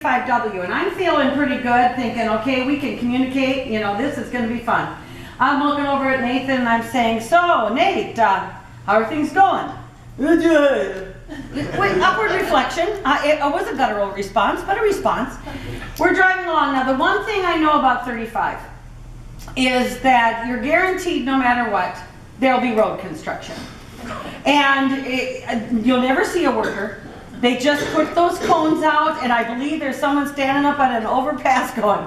5W, and I'm feeling pretty good, thinking, okay, we can communicate, you know, this is going to be fun. I'm looking over at Nathan and I'm saying, so, Nate, how are things going? Wait, upward reflection. It was a guttural response, but a response. We're driving along. Now, the one thing I know about 35 is that you're guaranteed, no matter what, there'll be road construction. And you'll never see a worker. They just put those cones out, and I believe there's someone standing up on an overpass going,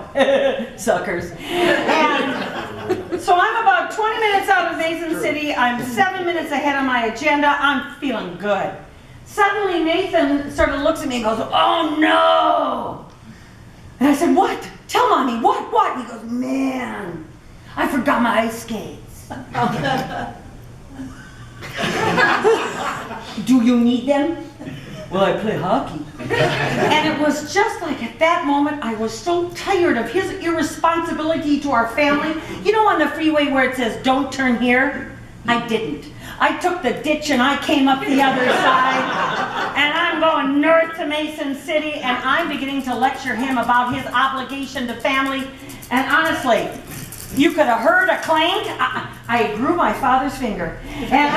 suckers. And so I'm about 20 minutes out of Mason City. I'm 7 minutes ahead of my agenda. I'm feeling good. Suddenly Nathan sort of looks at me and goes, oh no! And I said, what? Tell Mommy, what? And he goes, man, I forgot my ice skates. Do you need them? Well, I play hockey. And it was just like at that moment, I was so tired of his irresponsibility to our family. You know, on the freeway where it says, don't turn here? I didn't. I took the ditch and I came up the other side. And I'm going north to Mason City, and I'm beginning to lecture him about his obligation to family. And honestly, you could have heard a clank. I grew my father's finger. And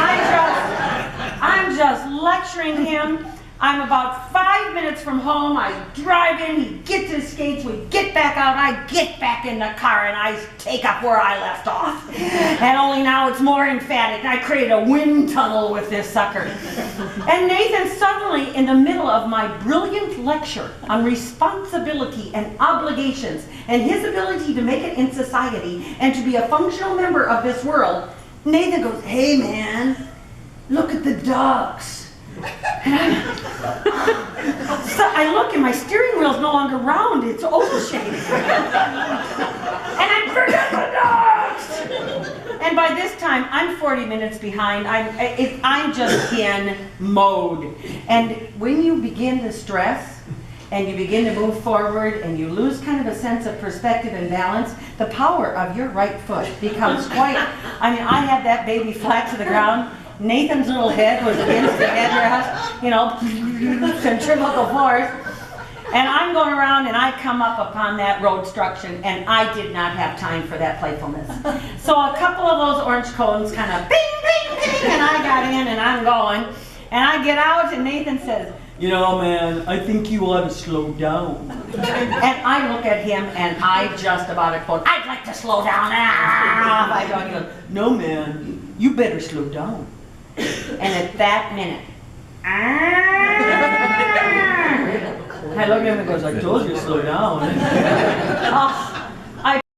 I'm just lecturing him. I'm about 5 minutes from home. I drive in, he gets his skates, we get back out, I get back in the car, and I take up where I left off. And only now it's more emphatic. I created a wind tunnel with this sucker. And Nathan suddenly, in the middle of my brilliant lecture on responsibility and obligations and his ability to make it in society and to be a functional member of this world, Nathan goes, hey man, look at the ducks. And so I look and my steering wheel's no longer round, it's oval-shaped. And I forgot the dogs! And by this time, I'm 40 minutes behind. I'm just in mode. And when you begin to stress, and you begin to move forward, and you lose kind of a sense of perspective and balance, the power of your right foot becomes quite, I mean, I had that baby flat to the ground. Nathan's little head was against the headrest, you know, centrifugal force. And I'm going around and I come up upon that road obstruction, and I did not have time for that playfulness. So a couple of those orange cones kind of bing, bing, bing, and I got in and I'm going. And I get out and Nathan says, you know, man, I think you ought to slow down. And I look at him and I just about quote, I'd like to slow down. I don't. He goes, no, man, you better slow down. And at that minute, I look at him and goes, I told you to slow down. Oh,